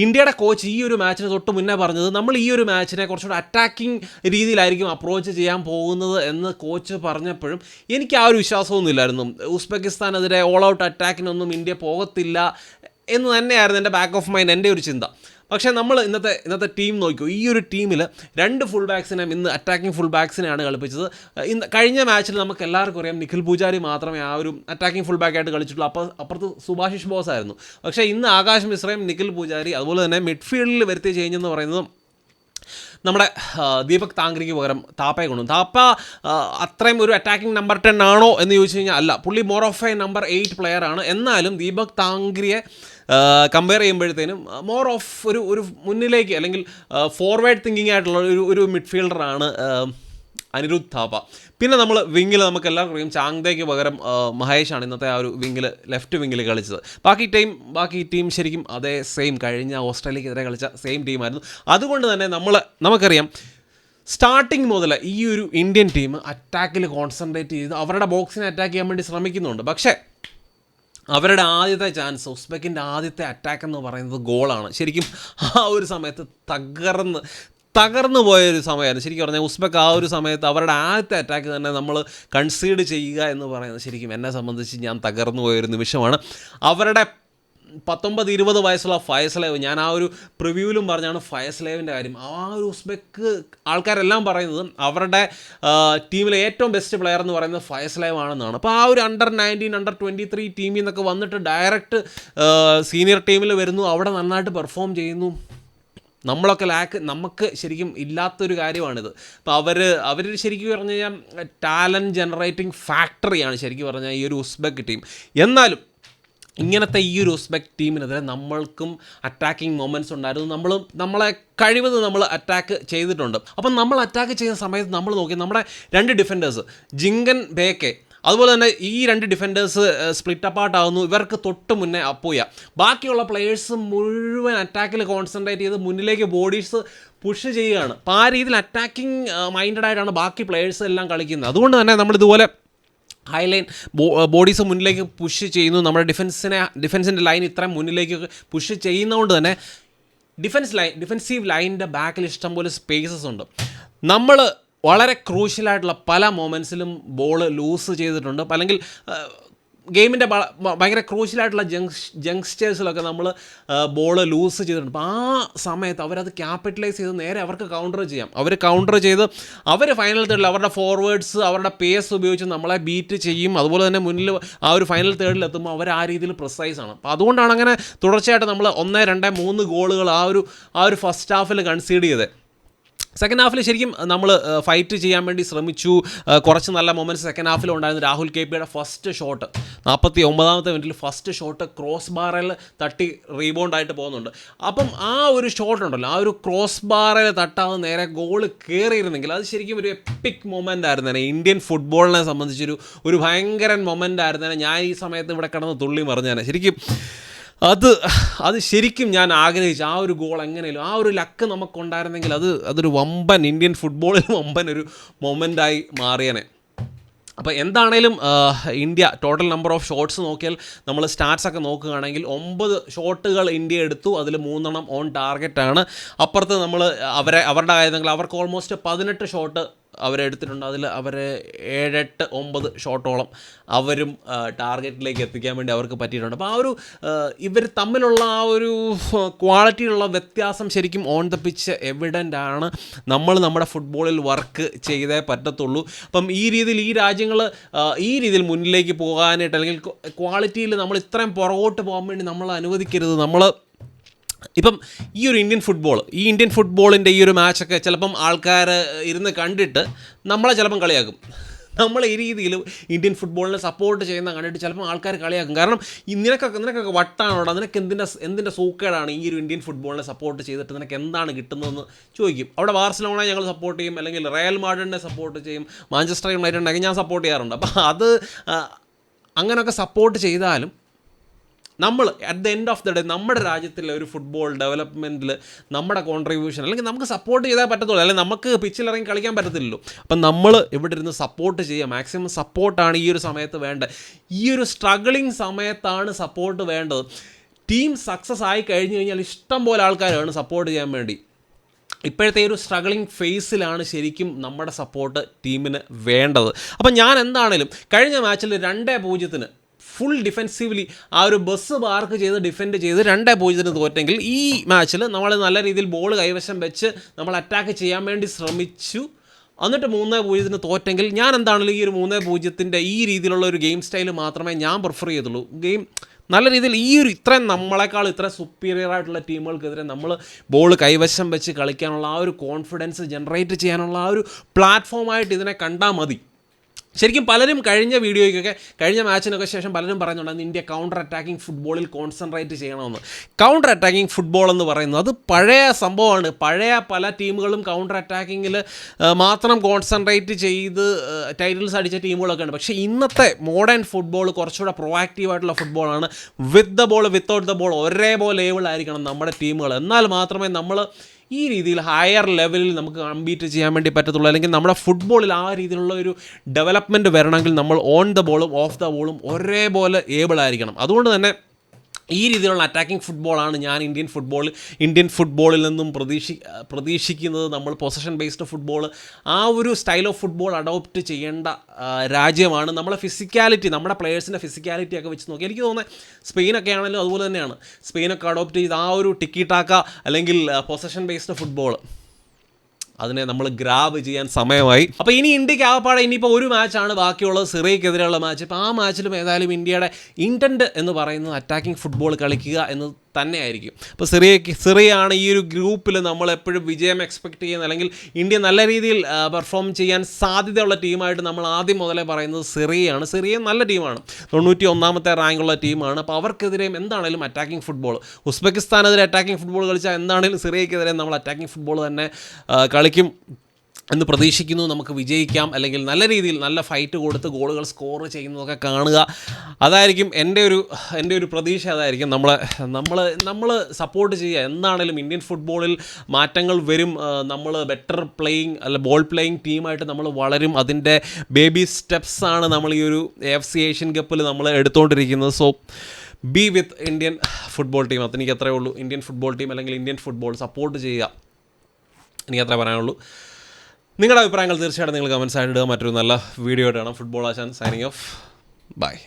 ഇന്ത്യയുടെ കോച്ച് ഈ ഒരു മാച്ചിന് തൊട്ട് മുന്നേ പറഞ്ഞത് നമ്മൾ ഈ ഒരു മാച്ചിനെ കുറച്ചുകൂടെ അറ്റാക്കിംഗ് രീതിയിലായിരിക്കും അപ്രോച്ച് ചെയ്യാൻ പോകുന്നത് എന്ന് കോച്ച് പറഞ്ഞപ്പോഴും എനിക്ക് ആ ഒരു വിശ്വാസമൊന്നും ഇല്ലായിരുന്നു. ഉസ്ബെക്കിസ്ഥാനെതിരെ ഓൾ ഔട്ട് അറ്റാക്കിനൊന്നും ഇന്ത്യ പോകത്തില്ല എന്ന് തന്നെയായിരുന്നു എൻ്റെ ബാക്ക് ഓഫ് മൈൻഡ്, എൻ്റെ ഒരു ചിന്ത. പക്ഷേ നമ്മൾ ഇന്നത്തെ ടീം നോക്കിയോ, ഈ ഒരു ടീമിൽ 2 ഫുൾ ബാക്സിനെ ഇന്ന് അറ്റാക്കിംഗ് ഫുൾ ബാക്സിനെയാണ് കളിപ്പിച്ചത്. കഴിഞ്ഞ മാച്ചിൽ നമുക്ക് എല്ലാവർക്കും അറിയാം നിഖിൽ പൂജാരി മാത്രമേ ആ ഒരു അറ്റാക്കിംഗ് ഫുൾ ബാക്കായിട്ട് കളിച്ചിട്ടുള്ളൂ. അപ്പുറത്ത് സുഭാഷിഷ് ബോസ് ആയിരുന്നു. പക്ഷേ ഇന്ന് ആകാശ് മിശ്രയും നിഖിൽ പൂജാരി അതുപോലെ തന്നെ മിഡ്ഫീൽഡിൽ വരുത്തിയ ചേഞ്ച് എന്ന് പറയുന്നത് നമ്മുടെ ദീപക് താങ്ക്രിക്ക് പകരം താപ്പയെ കൊണ്ടു. താപ്പ അത്രയും ഒരു അറ്റാക്കിംഗ് നമ്പർ 10 ആണോ എന്ന് ചോദിച്ചു കഴിഞ്ഞാൽ അല്ല, പുള്ളി more of A number 8 player ആണ്. എന്നാലും ദീപക് താങ്ക്രിയെ കമ്പയർ ചെയ്യുമ്പോഴത്തേനും മോർ ഓഫ് ഒരു മുന്നിലേക്ക് അല്ലെങ്കിൽ ഫോർവേഡ് തിങ്കിങ് ആയിട്ടുള്ള ഒരു മിഡ്ഫീൽഡറാണ് അനിരുദ്ധ് താപ്പ. പിന്നെ നമ്മൾ വിങ്ങിൽ നമുക്ക് എല്ലാവർക്കും അറിയാം ചാങ്തയ്ക്ക് പകരം മഹേഷാണ് ഇന്നത്തെ ആ ഒരു വിങ്ങിൽ ലെഫ്റ്റ് വിങ്ങിൽ കളിച്ചത്. ബാക്കി ടീം ശരിക്കും അതേ സെയിം കഴിഞ്ഞ ഓസ്ട്രേലിയക്കെതിരെ കളിച്ച സെയിം ടീമായിരുന്നു. അതുകൊണ്ട് തന്നെ നമുക്കറിയാം സ്റ്റാർട്ടിങ് മുതൽ ഈ ഒരു ഇന്ത്യൻ ടീം അറ്റാക്കിൽ കോൺസെൻട്രേറ്റ് ചെയ്ത് അവരുടെ ബോക്സിനെ അറ്റാക്ക് ചെയ്യാൻ വേണ്ടി ശ്രമിക്കുന്നുണ്ട്. പക്ഷേ അവരുടെ ആദ്യത്തെ ചാൻസ്, ഉസ്ബെക്കിൻ്റെ ആദ്യത്തെ അറ്റാക്ക് എന്ന് പറയുന്നത് ഗോളാണ്. ശരിക്കും ആ ഒരു സമയത്ത് തകർന്നു പോയൊരു സമയമായിരുന്നു. ശരിക്കും പറഞ്ഞാൽ ഉസ്ബെക്ക് ആ ഒരു സമയത്ത് അവരുടെ ആദ്യത്തെ അറ്റാക്ക് തന്നെ നമ്മൾ കൺസീഡ് ചെയ്യുക എന്ന് പറയുന്നത് ശരിക്കും എന്നെ സംബന്ധിച്ച് ഞാൻ തകർന്നു പോയൊരു നിമിഷമാണ്. അവരുടെ 19-20 വയസ്സുള്ള ഫയസ്ലേവ്, ഞാൻ ആ ഒരു പ്രിവ്യൂവിലും പറഞ്ഞാണ് ഫയസ്ലേവിൻ്റെ കാര്യം. ആ ഒരു ഉസ്ബെക്ക് ആൾക്കാരെല്ലാം പറയുന്നത് അവരുടെ ടീമിലെ ഏറ്റവും ബെസ്റ്റ് പ്ലെയർ എന്ന് പറയുന്നത് ഫയസ്ലേവ് ആണെന്നാണ്. അപ്പോൾ ആ ഒരു അണ്ടർ-19 അണ്ടർ-23 ടീമിൽ നിന്നൊക്കെ വന്നിട്ട് ഡയറക്റ്റ് സീനിയർ ടീമിൽ വരുന്നു, അവിടെ നന്നായിട്ട് പെർഫോം ചെയ്യുന്നു. നമുക്ക് ശരിക്കും ഇല്ലാത്തൊരു കാര്യമാണിത്. അപ്പോൾ അവർ ശരിക്കും പറഞ്ഞു കഴിഞ്ഞാൽ ടാലൻറ്റ് ജനറേറ്റിംഗ് ഫാക്ടറിയാണ് ശരിക്കും പറഞ്ഞാൽ ഈ ഒരു ഉസ്ബെക്ക് ടീം. എന്നാലും ഇങ്ങനത്തെ ഈ ഒരു ഉസ്ബെക്ക് ടീമിനെതിരെ നമ്മൾക്കും അറ്റാക്കിംഗ് മൊമെൻറ്റ്സ് ഉണ്ടായിരുന്നു. നമ്മളെ കഴിവത് നമ്മൾ അറ്റാക്ക് ചെയ്തിട്ടുണ്ട്. അപ്പം നമ്മൾ അറ്റാക്ക് ചെയ്യുന്ന സമയത്ത് നമ്മൾ നോക്കി നമ്മുടെ 2 ഡിഫൻഡേഴ്സ് ജിങ്കൻ ബേക്കെ, അതുപോലെ തന്നെ ഈ 2 ഡിഫൻഡേഴ്സ് സ്പ്ലിറ്റ് അപ്പാർട്ട് ആകുന്നു. ഇവർക്ക് തൊട്ട് മുന്നേ അപ്പൂയ, ബാക്കിയുള്ള പ്ലെയേഴ്സ് മുഴുവൻ അറ്റാക്കിൽ കോൺസെൻട്രേറ്റ് ചെയ്ത് മുന്നിലേക്ക് ബോഡീസ് പുഷ് ചെയ്യുകയാണ്. അപ്പോൾ ആ രീതിയിൽ അറ്റാക്കിംഗ് മൈൻഡഡ് ആയിട്ടാണ് ബാക്കി പ്ലെയേഴ്സ് എല്ലാം കളിക്കുന്നത്. അതുകൊണ്ട് തന്നെ നമ്മളിതുപോലെ ഹൈലൈൻ ബോഡീസ് മുന്നിലേക്ക് പുഷ് ചെയ്യുന്നു. നമ്മുടെ ഡിഫൻസിൻ്റെ ലൈൻ ഇത്രയും മുന്നിലേക്ക് പുഷ് ചെയ്യുന്നതുകൊണ്ട് തന്നെ ഡിഫൻസീവ് ലൈനിൻ്റെ ബാക്കിൽ ഇഷ്ടംപോലെ സ്പേസസ് ഉണ്ട്. നമ്മൾ വളരെ ക്രൂഷ്യലായിട്ടുള്ള പല മൊമെൻറ്റ്സിലും ബോൾ ലൂസ് ചെയ്തിട്ടുണ്ട്. അല്ലെങ്കിൽ ഗെയിമിൻ്റെ ഭയങ്കര ക്രൂഷ്യലായിട്ടുള്ള ജങ്സ്റ്റേഴ്സിലൊക്കെ നമ്മൾ ബോൾ ലൂസ് ചെയ്തിട്ടുണ്ട്. അപ്പോൾ ആ സമയത്ത് അവരത് ക്യാപിറ്റലൈസ് ചെയ്ത് നേരെ അവർക്ക് കൗണ്ടർ ചെയ്യാം. അവർ കൗണ്ടർ ചെയ്ത് അവർ ഫൈനൽ തേർഡിൽ അവരുടെ ഫോർവേഡ്സ് അവരുടെ പേസ് ഉപയോഗിച്ച് നമ്മളെ ബീറ്റ് ചെയ്യും. അതുപോലെ തന്നെ മുന്നിൽ ആ ഒരു ഫൈനൽ തേർഡിൽ എത്തുമ്പോൾ അവർ ആ രീതിയിൽ പ്രിസൈസാണ്. അപ്പോൾ അതുകൊണ്ടാണ് അങ്ങനെ തുടർച്ചയായിട്ട് നമ്മൾ 1, 2, 3 ഗോളുകൾ ആ ഒരു ഫസ്റ്റ് ഹാഫിൽ കൺസീഡ് ചെയ്തത്. സെക്കൻഡ് ഹാഫിൽ ശരിക്കും നമ്മൾ ഫൈറ്റ് ചെയ്യാൻ വേണ്ടി ശ്രമിച്ചു. കുറച്ച് നല്ല മൊമെൻറ്റ്സ് സെക്കൻഡ് ഹാഫിൽ ഉണ്ടായിരുന്നു. രാഹുൽ KPയുടെ ഫസ്റ്റ് ഷോട്ട് 49ാമത്തെ മിനിറ്റിൽ ഫസ്റ്റ് ഷോട്ട് ക്രോസ് ബാറിൽ തട്ടി റീബൗണ്ടായിട്ട് പോകുന്നുണ്ട്. അപ്പം ആ ഒരു ഷോട്ട് ഉണ്ടല്ലോ, ആ ഒരു ക്രോസ് ബാറിൽ തട്ടാതെ നേരെ ഗോൾ കയറിയിരുന്നെങ്കിൽ അത് ശരിക്കും ഒരു എപ്പിക് മൊമെൻ്റ് ആയിരുന്നേനെ. ഇന്ത്യൻ ഫുട്ബോളിനെ സംബന്ധിച്ചൊരു ഭയങ്കര മൊമെൻ്റ് ആയിരുന്നേനെ. ഞാൻ ഈ സമയത്ത് ഇവിടെ കിടന്ന് തുള്ളി മറിഞ്ഞേനെ. ശരിക്കും അത് ശരിക്കും ഞാൻ ആഗ്രഹിച്ചു. ആ ഒരു ഗോൾ എങ്ങനെയും ആ ഒരു ലക്ക് നമുക്കുണ്ടായിരുന്നെങ്കിൽ അതൊരു വമ്പൻ ഇന്ത്യൻ ഫുട്ബോളിൽ വമ്പൻ ഒരു മൊമെൻ്റായി മാറിയനെ. അപ്പോൾ എന്താണേലും India total number of shots നോക്കിയാൽ നമ്മൾ സ്റ്റാറ്റ്സൊക്കെ നോക്കുകയാണെങ്കിൽ 9 ഷോട്ടുകൾ ഇന്ത്യ എടുത്തു. അതിൽ 3 ഓൺ ടാർഗറ്റാണ്. അപ്പുറത്ത് നമ്മൾ അവരുടെ ആയതെങ്കിൽ അവർക്ക് ഓൾമോസ്റ്റ് 18 ഷോട്ട് അവരെടുത്തിട്ടുണ്ട്. അതിൽ അവർ 7, 8, 9 ഷോട്ടോളം അവരും ടാർഗറ്റിലേക്ക് എത്തിക്കാൻ വേണ്ടി അവർക്ക് പറ്റിയിട്ടുണ്ട്. അപ്പോൾ ആ ഒരു ഇവർ തമ്മിലുള്ള ആ ഒരു ക്വാളിറ്റിയിലുള്ള വ്യത്യാസം ശരിക്കും ഓൺ ദ പിച്ച് എവിഡൻ്റ് ആണ്. നമ്മുടെ ഫുട്ബോളിൽ വർക്ക് ചെയ്തേ പറ്റത്തുള്ളൂ. അപ്പം ഈ രീതിയിൽ ഈ രാജ്യങ്ങൾ ഈ രീതിയിൽ മുന്നിലേക്ക് പോകാനായിട്ട് അല്ലെങ്കിൽ ക്വാളിറ്റിയിൽ നമ്മൾ ഇത്രയും പുറകോട്ട് പോകാൻ വേണ്ടി നമ്മൾ അനുവദിക്കരുത്. ഇപ്പം ഈ ഒരു ഇന്ത്യൻ ഫുട്ബോളിൻ്റെ ഈ ഒരു മാച്ചൊക്കെ ചിലപ്പം ആൾക്കാർ ഇരുന്ന് കണ്ടിട്ട് നമ്മളെ ചിലപ്പം കളിയാക്കും. നമ്മൾ ഈ രീതിയിൽ ഇന്ത്യൻ ഫുട്ബോളിനെ സപ്പോർട്ട് ചെയ്യുന്ന കണ്ടിട്ട് ചിലപ്പോൾ ആൾക്കാർ കളിയാക്കും. കാരണം നിനക്കൊക്കെ വട്ടാണോടാ, നിനക്ക് എന്തിൻ്റെ സൂക്കേടാണ് ഈ ഒരു ഇന്ത്യൻ ഫുട്ബോളിനെ സപ്പോർട്ട് ചെയ്തിട്ട് നിനക്ക് എന്താണ് കിട്ടുന്നതെന്ന് ചോദിക്കും. അവിടെ ബാർസലോണ ഞങ്ങൾ സപ്പോർട്ട് ചെയ്യും, അല്ലെങ്കിൽ റയൽ മാഡ്രിഡിനെ സപ്പോർട്ട് ചെയ്യും, മാഞ്ചസ്റ്റർ യുണൈറ്റഡിനൊക്കെ ഞാൻ സപ്പോർട്ട് ചെയ്യാറുണ്ട്. അപ്പോൾ അത് അങ്ങനെയൊക്കെ സപ്പോർട്ട് ചെയ്താലും നമ്മൾ at the end of the day നമ്മുടെ രാജ്യത്തിലെ ഒരു ഫുട്ബോൾ ഡെവലപ്മെൻറ്റിൽ നമ്മുടെ കോൺട്രിബ്യൂഷൻ അല്ലെങ്കിൽ നമുക്ക് സപ്പോർട്ട് ചെയ്താൽ പറ്റത്തുള്ളൂ. അല്ലെങ്കിൽ നമുക്ക് പിച്ചിലിറങ്ങി കളിക്കാൻ പറ്റത്തില്ലല്ലോ. അപ്പം നമ്മൾ ഇവിടെ ഇരുന്ന് സപ്പോർട്ട് ചെയ്യുക. മാക്സിമം സപ്പോർട്ടാണ് ഈ ഒരു സമയത്ത് വേണ്ടത്. ഈ ഒരു സ്ട്രഗിളിങ് സമയത്താണ് സപ്പോർട്ട് വേണ്ടത്. ടീം സക്സസ് ആയി കഴിഞ്ഞ് കഴിഞ്ഞാൽ ഇഷ്ടം പോലെ ആൾക്കാരാണ് സപ്പോർട്ട് ചെയ്യാൻ വേണ്ടി. ഇപ്പോഴത്തെ ഒരു സ്ട്രഗിളിങ് ഫേസിലാണ് ശരിക്കും നമ്മുടെ സപ്പോർട്ട് ടീമിന് വേണ്ടത്. അപ്പം ഞാൻ എന്താണേലും കഴിഞ്ഞ മാച്ചിൽ 2-0 ഫുൾ ഡിഫെൻസീവ്ലി ആ ഒരു ബസ് പാർക്ക് ചെയ്ത് ഡിഫെൻഡ് ചെയ്ത് 2-0 തോറ്റെങ്കിൽ ഈ മാച്ചിൽ നമ്മൾ നല്ല രീതിയിൽ ബോൾ കൈവശം വെച്ച് നമ്മൾ അറ്റാക്ക് ചെയ്യാൻ വേണ്ടി ശ്രമിച്ചു, എന്നിട്ട് 3-0 തോറ്റെങ്കിൽ ഞാൻ എന്താണെങ്കിലും ഈ ഒരു 3-0 ഈ രീതിയിലുള്ള ഒരു ഗെയിം സ്റ്റൈൽ മാത്രമേ ഞാൻ പ്രിഫർ ചെയ്തുള്ളൂ. ഗെയിം നല്ല രീതിയിൽ ഈ ഒരു ഇത്രയും നമ്മളെക്കാൾ ഇത്ര സുപ്പീരിയർ ആയിട്ടുള്ള ടീമുകൾക്കെതിരെ നമ്മൾ ബോൾ കൈവശം വെച്ച് കളിക്കാനുള്ള ആ ഒരു കോൺഫിഡൻസ് ജനറേറ്റ് ചെയ്യാനുള്ള ആ ഒരു പ്ലാറ്റ്ഫോമായിട്ട് ഇതിനെ കണ്ടാൽ മതി. ശരിക്കും പലരും കഴിഞ്ഞ വീഡിയോയ്ക്കൊക്കെ കഴിഞ്ഞ മാച്ചിനൊക്കെ ശേഷം പലരും പറയുന്നുണ്ടായിരുന്നു ഇന്ത്യ കൗണ്ടർ അറ്റാക്കിംഗ് ഫുട്ബോളിൽ കോൺസെൻട്രേറ്റ് ചെയ്യണമെന്ന്. കൗണ്ടർ അറ്റാക്കിംഗ് ഫുട്ബോൾ എന്ന് പറയുന്നത് അത് പഴയ സംഭവമാണ്. പഴയ പല ടീമുകളും കൗണ്ടർ അറ്റാക്കിങ്ങിൽ മാത്രം കോൺസെൻട്രേറ്റ് ചെയ്ത് ടൈറ്റിൽസ് അടിച്ച ടീമുകളൊക്കെ ഉണ്ട്. പക്ഷേ ഇന്നത്തെ മോഡേൺ ഫുട്ബോൾ കുറച്ചുകൂടെ പ്രൊആക്റ്റീവായിട്ടുള്ള ഫുട്ബോളാണ്. With the ball without the ball ഒരേപോലെ ലേബിളായിരിക്കണം നമ്മുടെ ടീമുകൾ. എന്നാൽ മാത്രമേ നമ്മൾ ഈ രീതിയിൽ ഹയർ ലെവലിൽ നമുക്ക് കമ്പീറ്റ് ചെയ്യാൻ വേണ്ടി പറ്റത്തുള്ളൂ. അല്ലെങ്കിൽ നമ്മുടെ ഫുട്ബോളിൽ ആ രീതിയിലുള്ള ഒരു ഡെവലപ്മെൻറ്റ് വരണമെങ്കിൽ നമ്മൾ ഓൺ ദ ബോളും ഓഫ് ദ ബോളും ഒരേപോലെ ഏബിളായിരിക്കണം. അതുകൊണ്ട് തന്നെ ഈ രീതിയിലുള്ള അറ്റാക്കിംഗ് ഫുട്ബോളാണ് ഞാൻ ഇന്ത്യൻ ഫുട്ബോളിൽ നിന്നും പ്രതീക്ഷിക്കുന്നത്. നമ്മൾ പൊസഷൻ ബേസ്ഡ് ഫുട്ബോൾ, ആ ഒരു സ്റ്റൈൽ ഓഫ് ഫുട്ബോൾ അഡോപ്റ്റ് ചെയ്യേണ്ട രാജ്യമാണ്. നമ്മളെ ഫിസിക്കാലിറ്റി, നമ്മുടെ പ്ലെയേഴ്സിൻ്റെ ഫിസിക്കാലിറ്റി ഒക്കെ വെച്ച് നോക്കി എനിക്ക് തോന്നുന്നത് സ്പെയിനൊക്കെ ആണെങ്കിലും അതുപോലെ തന്നെയാണ്. സ്പെയിനൊക്കെ അഡോപ്റ്റ് ചെയ്ത് ആ ഒരു ടിക്കി ടാക്ക അല്ലെങ്കിൽ പൊസഷൻ ബേസ്ഡ് ഫുട്ബോൾ അതിനെ നമ്മൾ ഗ്രാബ് ചെയ്യാൻ സമയമായി. അപ്പോൾ ഇനി ഇന്ത്യക്ക് ആകപ്പാടെ ഇനിയിപ്പോൾ ഒരു മാച്ചാണ് ബാക്കിയുള്ളത്, സിറിയക്കെതിരെയുള്ള മാച്ച്. ഇപ്പോൾ ആ മാച്ചിലും ഏതായാലും ഇന്ത്യയുടെ ഇൻറ്റൻറ്റ് എന്ന് പറയുന്നത് അറ്റാക്കിംഗ് ഫുട്ബോൾ കളിക്കുക എന്ന് തന്നെയായിരിക്കും. അപ്പോൾ സിറിയയാണ് ഈ ഒരു ഗ്രൂപ്പിൽ നമ്മളെപ്പോഴും വിജയം എക്സ്പെക്റ്റ് ചെയ്യുന്നത്, അല്ലെങ്കിൽ ഇന്ത്യ നല്ല രീതിയിൽ പെർഫോം ചെയ്യാൻ സാധ്യതയുള്ള ടീമായിട്ട് നമ്മൾ ആദ്യം മുതലേ പറയുന്നത് സിറിയയാണ്. സിറിയ നല്ല ടീമാണ്, 91ാമത്തെ റാങ്കുള്ള ടീമാണ്. അപ്പോൾ അവർക്കെതിരെയും എന്താണെങ്കിലും അറ്റാക്കിംഗ് ഫുട്ബോൾ, ഉസ്ബെക്കിസ്ഥാനെതിരെ അറ്റാക്കിംഗ് ഫുട്ബോൾ കളിച്ചാൽ എന്താണെങ്കിലും സിറിയക്കെതിരെ നമ്മൾ അറ്റാക്കിംഗ് ഫുട്ബോൾ തന്നെ കളിക്കും എന്ന് പ്രതീക്ഷിക്കുന്നു. നമുക്ക് വിജയിക്കാം, അല്ലെങ്കിൽ നല്ല രീതിയിൽ നല്ല ഫൈറ്റ് കൊടുത്ത് ഗോളുകൾ സ്കോർ ചെയ്യുന്നതൊക്കെ കാണുക. അതായിരിക്കും എൻ്റെ ഒരു പ്രതീക്ഷ. അതായിരിക്കും നമ്മൾ സപ്പോർട്ട് ചെയ്യുക. എന്താണേലും ഇന്ത്യൻ ഫുട്ബോളിൽ മാറ്റങ്ങൾ വരും. നമ്മൾ ബെറ്റർ പ്ലേയിങ് ബോൾ പ്ലേയിങ് ടീമായിട്ട് നമ്മൾ വളരും. അതിൻ്റെ ബേബി സ്റ്റെപ്സാണ് നമ്മൾ ഈ ഒരു AFC ഏഷ്യൻ കപ്പിൽ നമ്മൾ എടുത്തുകൊണ്ടിരിക്കുന്നത്. So be with Indian football team. അതെനിക്ക് അത്രയേ ഉള്ളൂ. ഇന്ത്യൻ ഫുട്ബോൾ ടീം അല്ലെങ്കിൽ ഇന്ത്യൻ ഫുട്ബോൾ സപ്പോർട്ട് ചെയ്യുക, എനിക്കത്രേ പറയാനുള്ളൂ. നിങ്ങളുടെ അഭിപ്രായങ്ങൾ തീർച്ചയായിട്ടും നിങ്ങൾ കമൻസ് ആയിട്ട് ഇടുക. മറ്റൊരു നല്ല വീഡിയോ ആയിട്ട് കാണാം. ഫുട്ബോൾ ആശാൻ സൈനിങ് ഓഫ്. ബൈ.